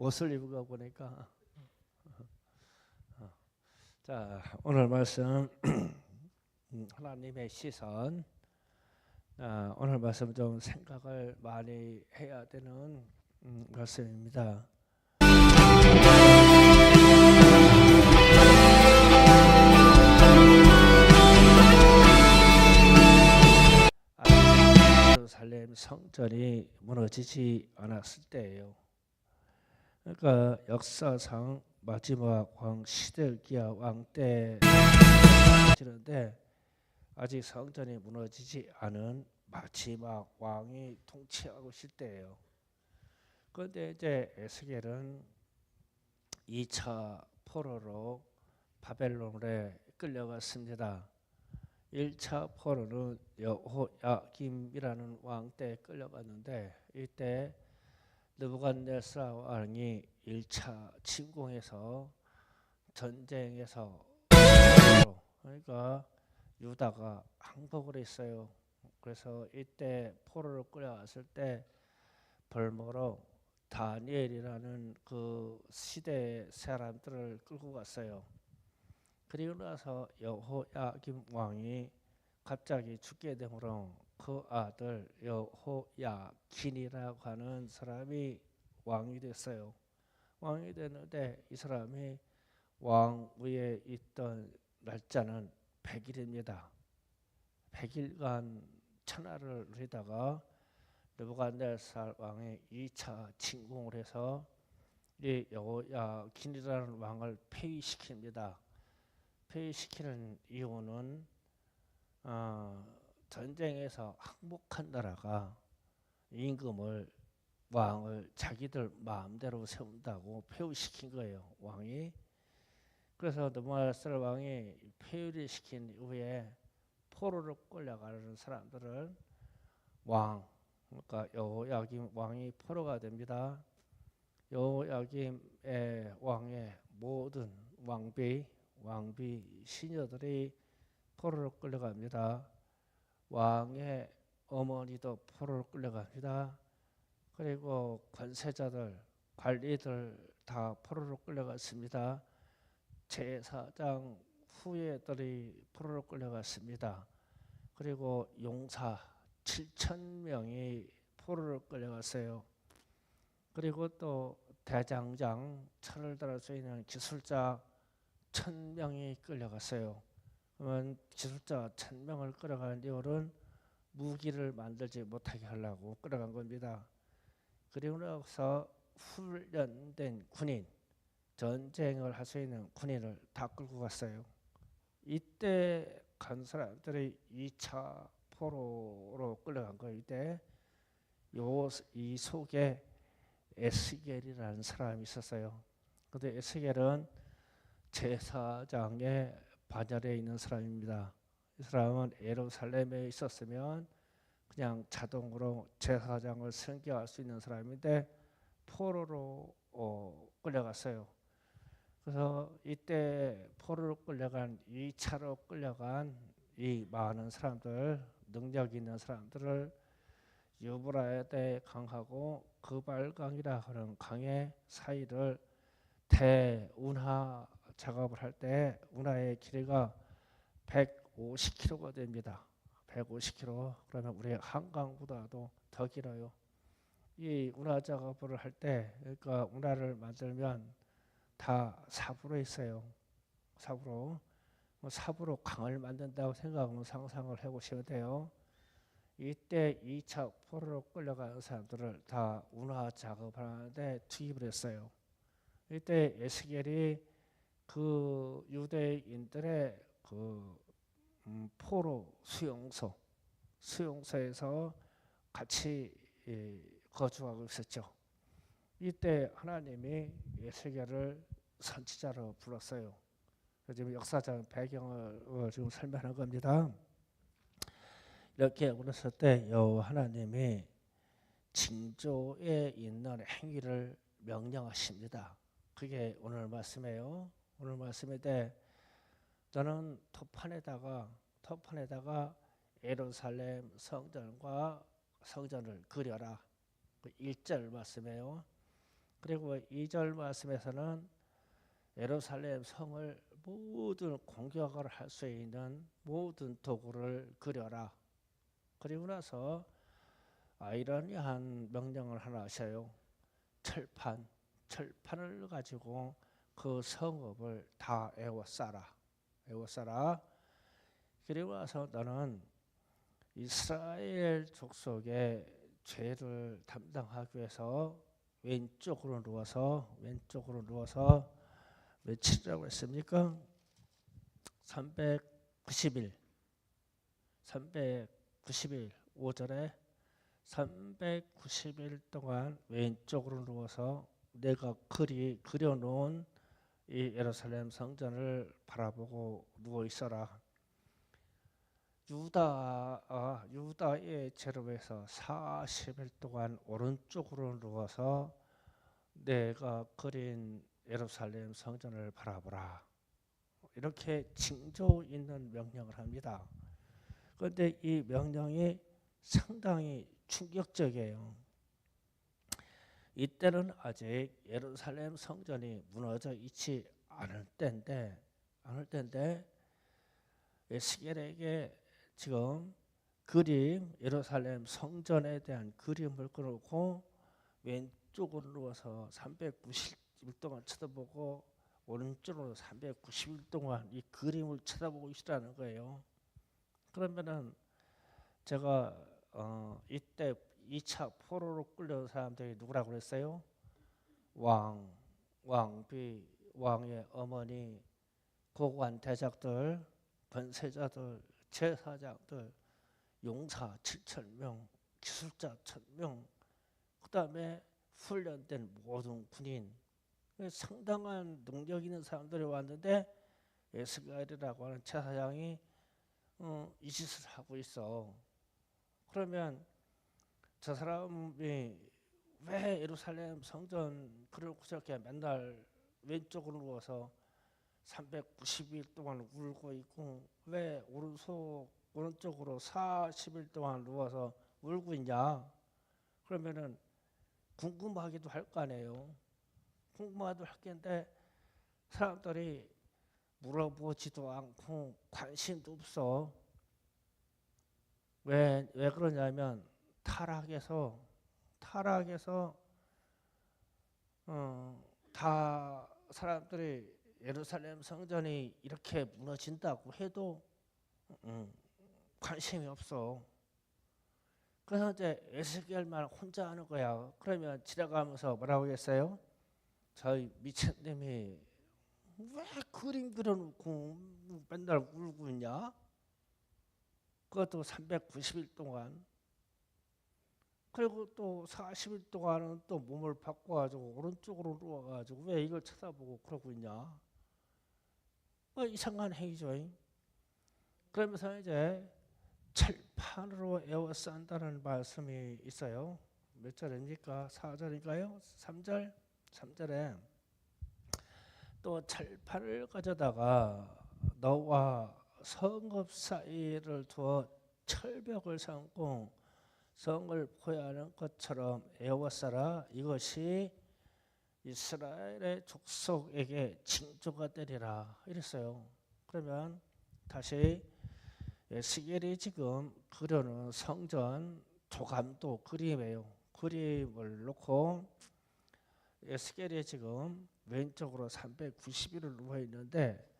옷을 입은 거 보니까. 자, 오늘 말씀 하나님의 시선. 오늘 말씀 좀 생각을 많이 해야 되는 말씀입니다. 예루살렘 성전이 무너지지 않았을 때예요. 그러니까 역사상 마지막 왕 시드기야 왕 때 지는데 아직 성전이 무너지지 않은 마지막 왕이 통치하고 있을 때예요. 그런데 이제 에스겔은 2차 포로로 바벨론에 끌려갔습니다. 1차 포로는 여호야김이라는 왕 때 끌려갔는데 이때 느부갓네살 왕이 1차 침공해서 전쟁에서 그러니까 유다가 항복을 했어요. 그래서 이때 포로로 끌려왔을 때 벌모로 다니엘이라는 그 시대의 사람들을 끌고 갔어요. 그리고 나서 여호야김 왕이 갑자기 죽게 되므로 그 아들 여호야긴이라고 하는 사람이 왕이 됐어요. 왕이 됐는데 이 사람이 왕 위에 있던 날짜는 100일입니다. 100일간 천하를 누리다가 느부갓네살 왕이 2차 침공을 해서 이 여호야긴이라는 왕을 폐위시킵니다. 폐위시키는 이유는 전쟁에서 항복한 나라가 임금을 왕을 자기들 마음대로 세운다고 폐위시킨 거예요. 왕이. 그래서 느부갓네살 왕이 폐위를 시킨 이후에 포로로 끌려가는 사람들을 왕, 그러니까 여호야김 왕이 포로가 됩니다. 여호야김의 왕의 모든 왕비 시녀들이 포로로 끌려갑니다. 왕의 어머니도 포로로 끌려갑니다. 그리고 관세자들, 관리들 다 포로로 끌려갔습니다. 제사장 후예들이 포로로 끌려갔습니다. 그리고 용사 7,000명이 포로로 끌려갔어요. 그리고 또 대장장, 철을 다룰 수 있는 기술자 1,000명이 끌려갔어요. 그러면 기술자 1,000명을 끌어간 이유는 무기를 만들지 못하게 하려고 끌어간 겁니다. 그리고 나서 훈련된 군인, 전쟁을 할 수 있는 군인을 다 끌고 갔어요. 이때 간 사람들이 2차 포로로 끌려간 거예요. 이때 이 속에 에스겔이라는 사람이 있었어요. 근데 에스겔은 제사장의 반열에 있는 사람입니다. 이 사람은 예루살렘에 있었으면 그냥 자동으로 제사장을 섬겨할 수 있는 사람인데 포로로 끌려갔어요. 그래서 이때 포로로 끌려간 2차로 끌려간 이 많은 사람들, 능력 있는 사람들을 유브라데 강하고 그발강이라 하는 강의 사이를 대운하 작업을 할 때 운하의 길이가 150km가 됩니다. 150km. 그러면 우리 한강보다도 더 길어요. 이 운하 작업을 할 때, 그러니까 운하를 만들면 다 삽으로 있어요. 삽으로 강을 만든다고 생각하면 상상을 해보시면 돼요. 이때 2차 포로로 끌려가는 사람들을 다 운하 작업하는데 투입을 했어요. 이때 에스겔이 그 유대인들의 그 포로 수용소에서 같이 거주하고 있었죠. 이때 하나님이 에스겔을 선지자로 불렀어요. 지금 역사적 배경을 지금 설명한 겁니다. 이렇게 불렀을 때 하나님이 징조에 있는 행위를 명령하십니다. 그게 오늘 말씀이에요. 오늘 말씀인데 저는 토판에다가 예루살렘 성전과 성전을 그려라. 그 1절 말씀이에요. 그리고 2절 말씀에서는 예루살렘 성을 모든 공격을 할 수 있는 모든 도구를 그려라. 그리고 나서 아이러니한 명령을 하나 하셔요. 철판을 가지고 그 성읍을 다 에워싸라. 그리고 나서 너는 이스라엘 족속의 죄를 담당하기 위해서 왼쪽으로 누워서 며칠이라고 했습니까? 390일 5절에 390일 동안 왼쪽으로 누워서 내가 그려놓은 이 예루살렘 성전을 바라보고 누워 있어라. 유다의 제로에서 40일 동안 오른쪽으로 누워서 내가 그린 예루살렘 성전을 바라보라. 이렇게 징조 있는 명령을 합니다. 그런데 이 명령이 상당히 충격적이에요. 이때는 아직 예루살렘 성전이 무너져 있지 않을 때인데 에스겔에게 지금 예루살렘 성전에 대한 그림을 그려놓고 왼쪽으로 누워서 390일 동안 쳐다보고 오른쪽으로 390일 동안 이 그림을 쳐다보고 있으라는 거예요. 그러면은 제가 이때 2차 포로로 끌려온 사람들이 누구라고 그랬어요? 왕비, 왕의 어머니, 고관 대작들, 권세자들, 제사장들, 용사 7,000명, 기술자 1,000명, 그 다음에 훈련된 모든 군인, 상당한 능력 있는 사람들이 왔는데 에스겔이라고 하는 제사장이 이 짓을 하고 있어. 그러면 저 사람이 왜 예루살렘 성전 그걸 저렇게 맨날 왼쪽으로 누워서 390일 동안 울고 있고 왜 오른쪽으로 40일 동안 누워서 울고 있냐? 그러면은 궁금하기도 할 거 아니에요. 궁금하기도 할 텐데 사람들이 물어보지도 않고 관심도 없어. 왜 그러냐면 타락해서 다 사람들이 예루살렘 성전이 이렇게 무너진다고 해도 관심이 없어. 그래서 이제 에스겔만 혼자 하는 거야. 그러면 지나가면서 뭐라고 했어요? 저희 미친놈이 왜 그림 그려놓고 맨날 울고 있냐? 그것도 390일 동안. 그리고 또 40일 동안은 또 몸을 바꿔가지고 오른쪽으로 누워가지고 왜 이걸 쳐다보고 그러고 있냐? 이상한 행위죠. 그러면서 이제 철판으로 에워싼다는 말씀이 있어요. 몇 절입니까? 4절인가요? 3절에 또 철판을 가져다가 너와 성읍 사이를 두어 철벽을 삼고 성을 포위하는 것처럼 에워싸라. 이것이 이스라엘의 족속에게 징조가 되리라 이랬어요. 그러면 다시 에스겔이 지금 그려놓은 성전 조감도 그림이에요. 그림을 놓고 에스겔이 지금 왼쪽으로 390일을 누워 있는데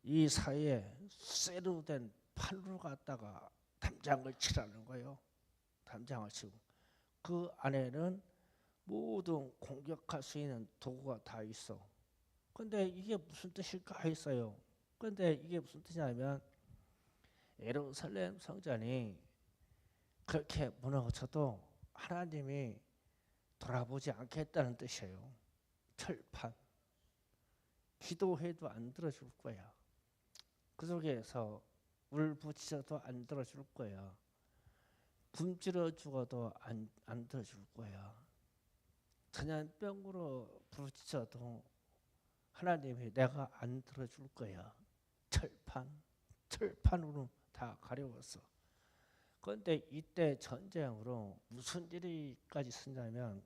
이 사이에 쇠로 된 판으로 갖다가 담장을 치라는 거예요. 담장을 치고 그 안에는 모든 공격할 수 있는 도구가 다 있어. 근데 이게 무슨 뜻일까 했어요. 근데 이게 무슨 뜻이냐면 예루살렘 성전이 그렇게 무너져도 하나님이 돌아보지 않겠다는 뜻이에요. 철판. 기도해도 안 들어줄 거야. 그 속에서 울부짖어도 안 들어줄 거야. 굶주려 죽어도 안 들어줄 거야. 전염병으로 부딪혀도 하나님이 내가 안 들어줄 거야. 철판으로 다 가려웠어. 그런데 이때 전쟁으로 무슨 일이까지 쓰냐면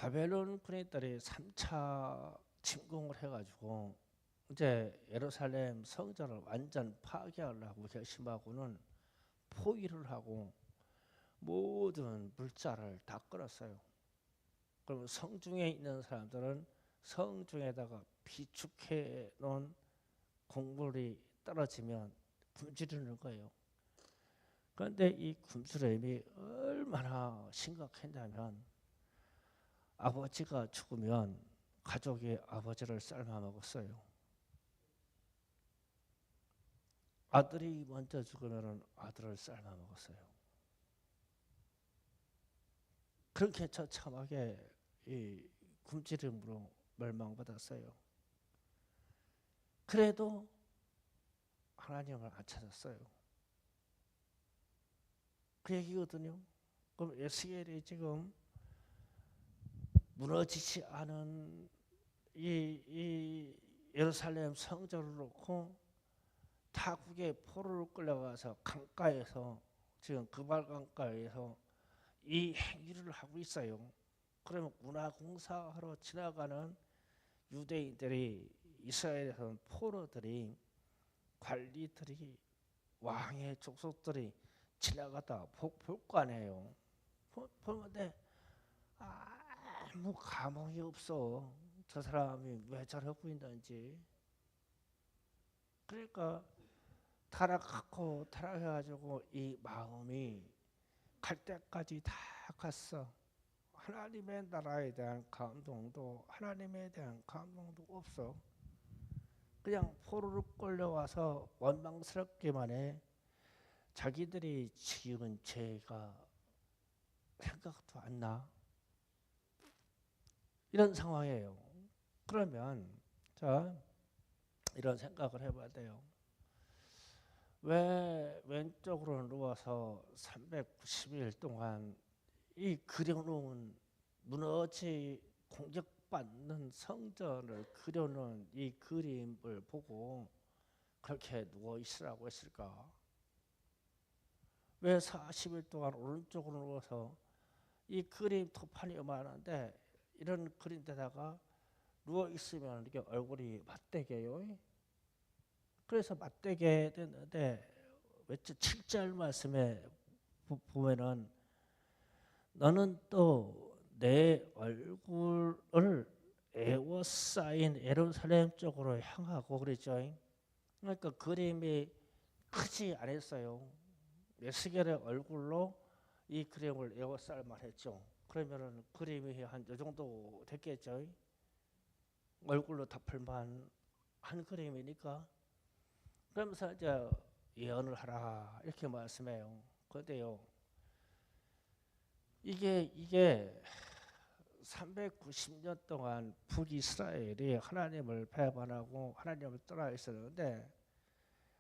바벨론 군인들이 3차 침공을 해가지고 이제 예루살렘 성전을 완전 파괴하려고 결심하고는 포위를 하고 모든 물자를 다 끌었어요. 그러면 성중에 있는 사람들은 성중에다가 비축해 놓은 곡물이 떨어지면 굶주리는 거예요. 그런데 이 굶주림이 얼마나 심각했냐면 아버지가 죽으면 가족이 아버지를 삶아 먹었어요. 아들이 먼저 죽으면 아들을 삶아 먹었어요. 그렇게 처참하게 이 굶주림으로 멸망받았어요. 그래도 하나님을 안 찾았어요. 그 얘기거든요. 그럼 에스겔이 지금 무너지지 않은 이 예루살렘 성전을 놓고 타국의 포로를 끌려가서 강가에서 지금 그발 강가에서 이 행위를 하고 있어요. 그러면 운하공사하러 지나가는 유대인들이 이스라엘에서 포로들이 관리들이 왕의 족속들이 지나가다 볼 거 아니에요. 보는데 아무 감흥이 없어. 저 사람이 왜 저러고 있는지. 그러니까 타락해가지고 이 마음이 갈 때까지 다 갔어. 하나님의 나라에 대한 감동도 하나님에 대한 감동도 없어. 그냥 포로로 끌려와서 원망스럽기만 해. 자기들이 지은 죄가 생각도 안 나. 이런 상황이에요. 그러면 자 이런 생각을 해봐야 돼요. 왜 왼쪽으로 누워서 390일 동안 이 그려놓은 무너지 공격받는 성전을 그려놓은 이 그림을 보고 그렇게 누워 있으라고 했을까? 왜 40일 동안 오른쪽으로 누워서 이 그림 토판이 많은데 이런 그림에다가 누워 있으면 이렇게 얼굴이 맞대게요. 그래서 맞대게 됐는데 왜 7절 말씀에 보면은 너는 또 내 얼굴을 에워싸인 예루살렘 쪽으로 향하고 그랬죠. 그러니까 그림이 크지 않았어요. 에스겔의 얼굴로 이 그림을 에워쌀 만했죠. 그러면은 그림이 한 이 정도 됐겠죠. 얼굴로 덮을만 한 그림이니까. 그러면서 이제 예언을 하라 이렇게 말씀해요. 그런데요, 이게 390년 동안 북이스라엘이 하나님을 배반하고 하나님을 떠나 있었는데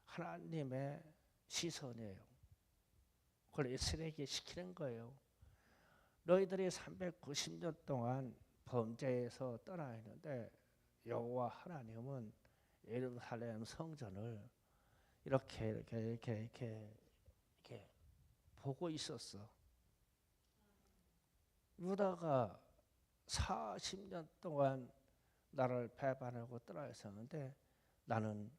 하나님의 시선이에요. 그걸 이스라엘에게 시키는 거예요. 너희들이 390년 동안 범죄에서 떠나 있는데 여호와 하나님은 예루살렘 성전을 이렇게 보고 있었어. 유다가 40년 동안 나를 배반하고 떠나 있었는데 나는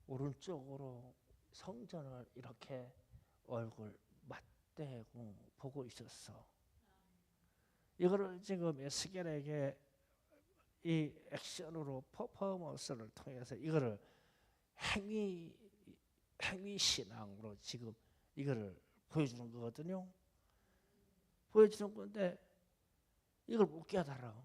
오른쪽으로 성전을 이렇게 얼굴 맞대고 보고 있었어. 이거를 지금 에스겔에게 이 액션으로 퍼포먼스를 통해서 이거를 행위 신앙으로 지금 이거를 보여주는 거거든요. 보여주는 건데 이걸 못 깨달아.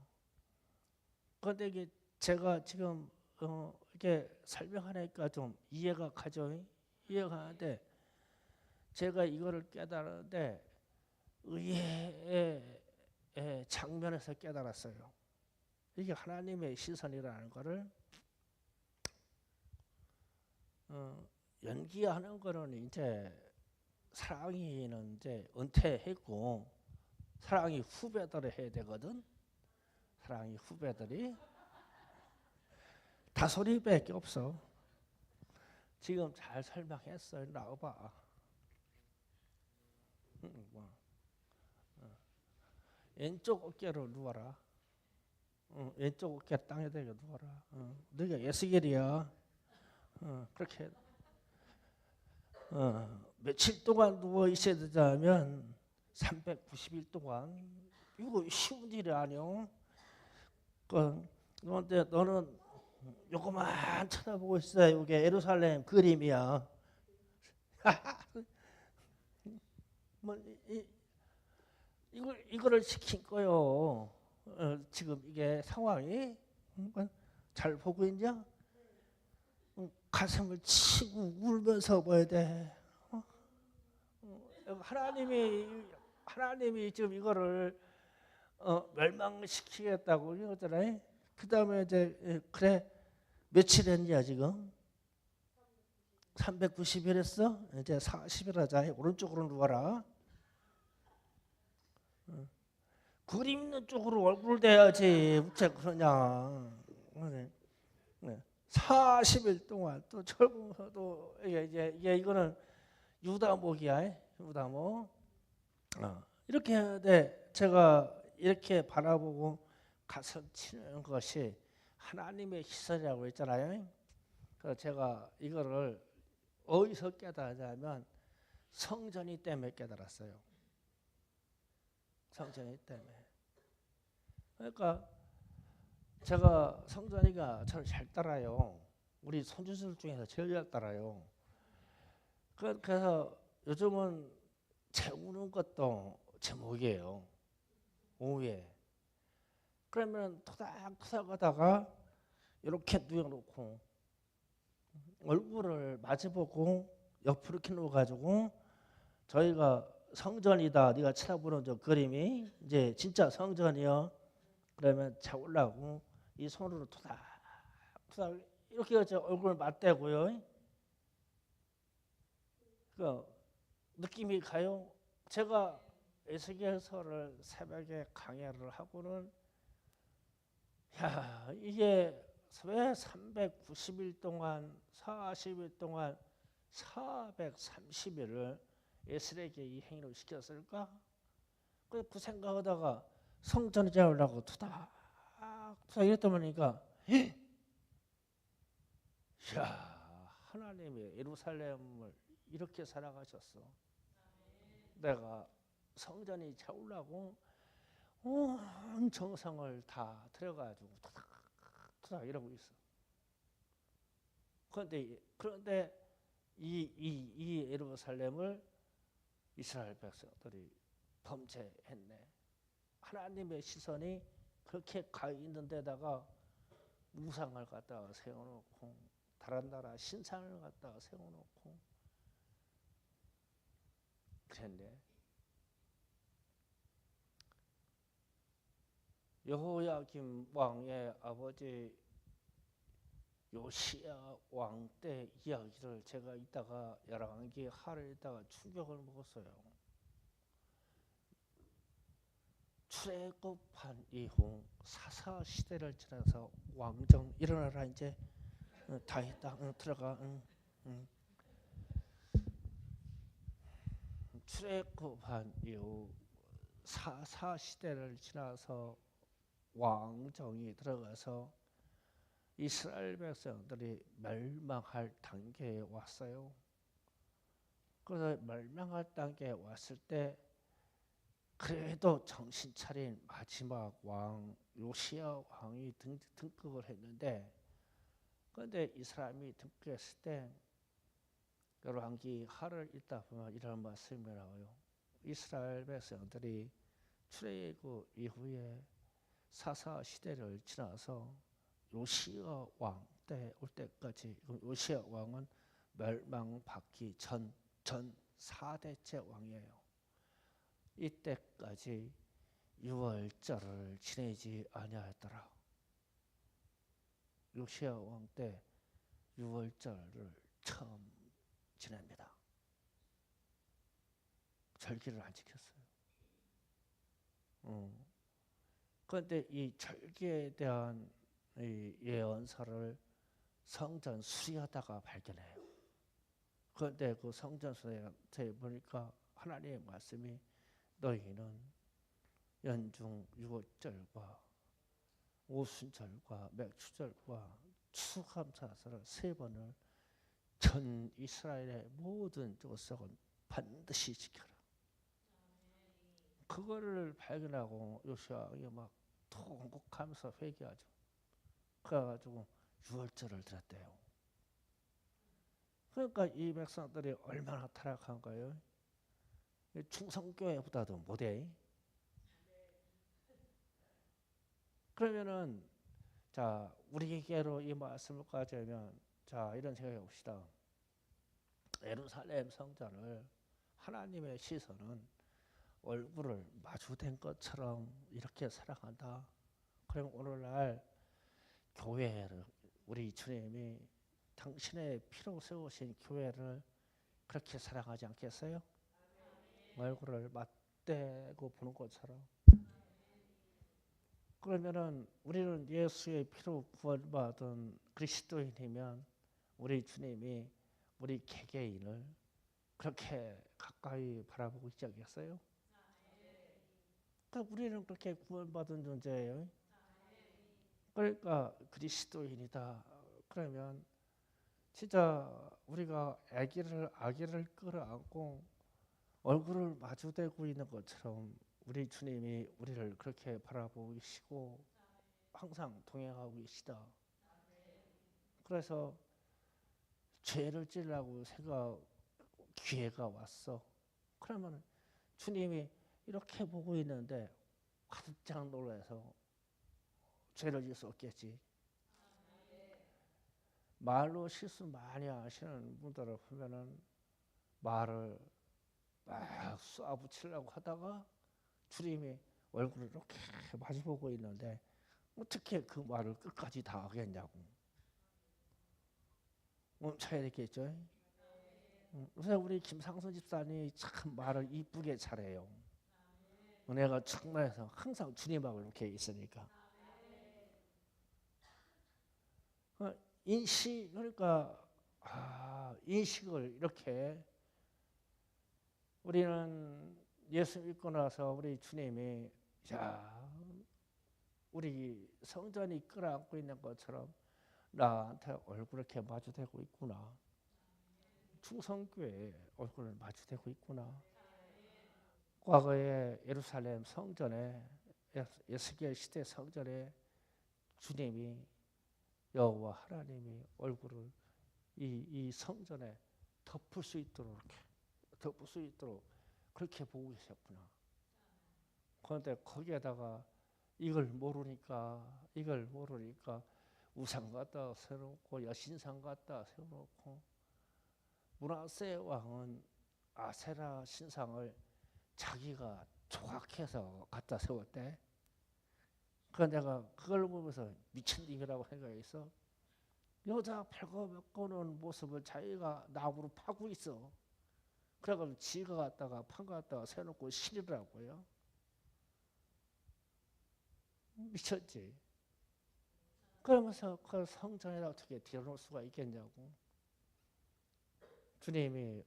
그런데 이게 제가 지금 이렇게 설명하니까 좀 이해가 가죠. 이해가 가는데 제가 이거를 깨달았는데 의외의 장면에서 깨달았어요. 이게 하나님의 시선이라는 거를 연기하는 거는 이제 사랑이는 이제 은퇴했고 사랑이 후배들을 해야 되거든. 사랑이 후배들이 다소리밖에 없어. 지금 잘 설명했어. 나와봐. 왼쪽 어깨로 누워라. 왼쪽 어깨 땅에 대게 누워라. 너희가 예수겔이야. 그렇게 며칠 동안 누워 있어야 되자면 390일 동안. 이거 쉬운 일이 아니오. 그런데 너는 요거만 쳐다보고 있어. 이게 예루살렘 그림이야. 뭐 이거를 시킨 거요. 지금 이게 상황이 잘 보고 있냐? 가슴을 치고 울면서 봐야 돼. 하나님이 지금 이거를 멸망시키겠다고 이러잖아요. 그 다음에 이제 그래 며칠 했냐 지금? 390일 했어? 이제 40일 하자. 오른쪽으로 누워라. 그림 있는 쪽으로 얼굴 대야지. 어째 그러냐. 40일 동안 또 철봉서도 이게 이거는 유다목이야. 유다목. 이렇게 해야 돼. 제가 이렇게 바라보고 가슴 치는 것이 하나님의 시선이라고 했잖아요. 그래서 제가 이거를 어디서 깨달았냐면 성전이 때문에 깨달았어요. 성전이 때문에. 그러니까 제가 성전이가 저를 잘 따라요. 우리 손주들 중에서 제일 잘 따라요. 그래서 요즘은 재우는 것도 제목이에요. 오후에. 그러면 토닥토닥 하다가 이렇게 누워놓고 얼굴을 마주보고 옆으로 이렇게 누워가지고 저희가 성전이다. 네가 쳐다보는 저 그림이 이제 진짜 성전이요. 그러면 잡으려고 이 손으로 토닥토닥 이렇게 얼굴을 맞대고요. 그 느낌이 가요. 제가 에스겔서를 새벽에 강의를 하고는 야 이게 왜 390일 동안 40일 동안 430일을 에스겔에게 이 행위를 시켰을까? 그 생각하다가 성전을 잡으려고 투닥 이랬다 보니까 야 하나님이 예루살렘을 이렇게 살아가셨어. 내가 성전이 채우려고 온 정성을 다 들여가지고 투닥투닥 이러고 있어. 그런데 이 예루살렘을 이스라엘 백성들이 범죄했네. 하나님의 시선이 그렇게 가 있는 데다가 우상을 갖다가 세워놓고 다른 나라 신상을 갖다가 세워놓고 그랬네. 여호야김 왕의 아버지 요시야 왕 때 이야기를 제가 이따가 열왕기 하를 있다가 충격을 먹었어요. 출애굽한 이후 사사 시대를 지나서 왕정 일어나라 이제 다 했다. 들어가. 출애굽한 이후 사사 시대를 지나서 왕정이 들어가서 이스라엘 백성들이 멸망할 단계에 왔어요. 그래서 멸망할 단계에 왔을 때 그래도 정신 차린 마지막 왕 요시야 왕이 등극을 했는데 그런데 이 사람이 등극했을 때 열왕기 하를 읽다 보면 이런 말씀이 나와요. 이스라엘 백성들이 출애굽 이후에 사사 시대를 지나서 요시야 왕 때 올 때까지 요시야 왕은 멸망받기 전 4대째 왕이에요. 이때까지 유월절을 지내지 아니하였더라. 요시야 왕 때 유월절을 처음 지냅니다. 절기를 안 지켰어요. 그런데 이 절기에 대한 이 예언서를 성전 수리하다가 발견해요. 그런데 그 성전 수리에 보니까 하나님의 말씀이 너희는 연중 유월절과 오순절과 맥주절과 추수감사절을 3번을 전 이스라엘의 모든 족속은 반드시 지켜라. 그거를 발견하고 요시아가 막 통곡하면서 회개하죠. 그래가지고 유월절을 드렸대요. 그러니까 이 백성들이 얼마나 타락한 거예요. 충성교회보다도 못해. 그러면은 자 우리에게로 이 말씀을 가져오면 자 이런 생각해 봅시다. 예루살렘 성전을 하나님의 시선은 얼굴을 마주된 것처럼 이렇게 사랑한다. 그럼 오늘날 교회를 우리 주님이 당신의 피로 세우신 교회를 그렇게 사랑하지 않겠어요? 얼굴을 맞대고 보는 것처럼. 그러면은 우리는 예수의 피로 구원받은 그리스도인이면 우리 주님이 우리 개개인을 그렇게 가까이 바라보고 있지 않겠어요? 그러니까 우리는 그렇게 구원받은 존재예요. 그러니까 그리스도인이다. 그러면 진짜 우리가 아기를 끌어안고 얼굴을 마주대고 있는 것처럼 우리 주님이 우리를 그렇게 바라보고 계시고 항상 동행하고 계시다. 그래서 죄를 지으려고 기회가 왔어. 그러면 주님이 이렇게 보고 있는데 깜짝 놀라서 죄를 지을 수 없겠지. 말로 실수 많이 하시는 분들을 보면은 말을 막 쏴붙이려고 하다가 주님이 얼굴을 이렇게 마주보고 있는데 어떻게 그 말을 끝까지 다 하겠냐고. 멈춰야 되겠죠. 그래서 우리 김상선 집사님이 참 말을 이쁘게 잘해요. 은혜가 충만해서 항상 주님하고 이렇게 있으니까. 그러니까 인식을 이렇게 우리는 예수 믿고 나서 우리 주님이 우리 성전이 끌어안고 있는 것처럼 나한테 얼굴을 이렇게 마주대고 있구나. 충성교회 얼굴을 마주대고 있구나. 과거에 예루살렘 성전에 에스겔 시대 성전에 주님이 여호와 하나님이 얼굴을 이 성전에 덮을 수 있도록 그렇게 보고 계셨구나. 그런데 거기에다가 이걸 모르니까 우상 갖다 세워놓고 여신상 갖다 세워놓고 므낫세 왕은 아세라 신상을 자기가 조각해서 갖다 세웠대. 그래서 내가 그걸 보면서 미친 놈이라고 생각했어. 여자 발궈먹고는 모습을 자기가 나무로 파고 있어. 그래가지고 지가 갖다가 판 갖다가 세워놓고 신이라고요. 미쳤지. 그러면서 그 성전에다 어떻게 들여놓을 수가 있겠냐고. 주님이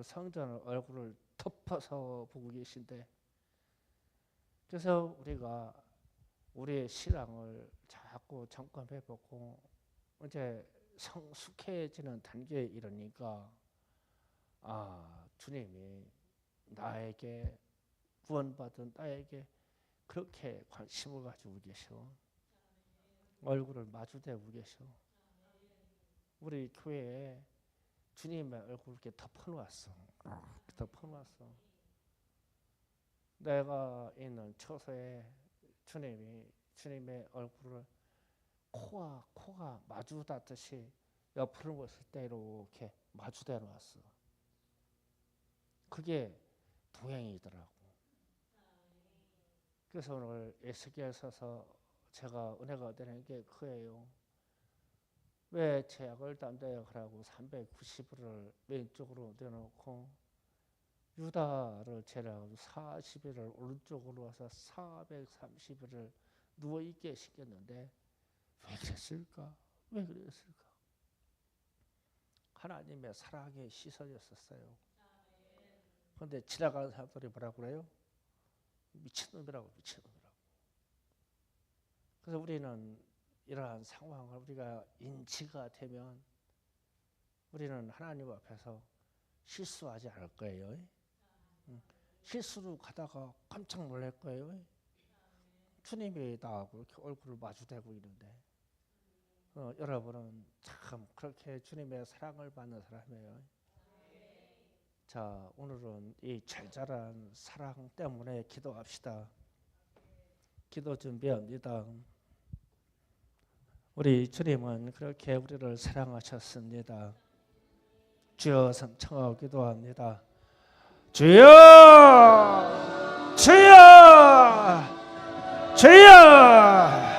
성전을 얼굴을 덮어서 보고 계신데, 그래서 우리가 우리의 신앙을 자꾸 점검해보고 이제 성숙해지는 단계에 이르니까 주님이 나에게 구원받은 나에게 그렇게 관심을 가지고 계셔. 얼굴을 마주대고 계셔. 우리 교회에 주님의 얼굴을 이렇게 덮어놓았어. 덮어놓았어. 내가 있는 처소에 주님의 얼굴을 코가 마주 닿듯이 옆으로 봤을 때 이렇게 마주대 놨어. 그게 동행이더라고. 그래서 오늘 에스겔 서서 제가 은혜가 되는 게 그예요. 왜 제약을 담대하게 하라고 390일을 왼쪽으로 내놓고 유다를 제외하고 40일을 오른쪽으로 와서 430일을 누워있게 시켰는데 왜 그랬을까? 왜 그랬을까? 하나님의 사랑의 시선이었었어요. 그런데 지나가는 사람들이 뭐라고 그래요? 미친놈이라고. 그래서 우리는 이러한 상황을 우리가 인지가 되면 우리는 하나님 앞에서 실수하지 않을 거예요. 실수로 가다가 깜짝 놀랄 거예요. 주님이 나하고 이렇게 얼굴을 마주대고 있는데 여러분은 참 그렇게 주님의 사랑을 받는 사람이에요. 자, 오늘은 이 절절한 사랑 때문에 기도합시다. 기도 준비합니다. 우리 주님은 그렇게 우리를 사랑하셨습니다. 주여 청하고 기도합니다. 주여, 주여, 주여.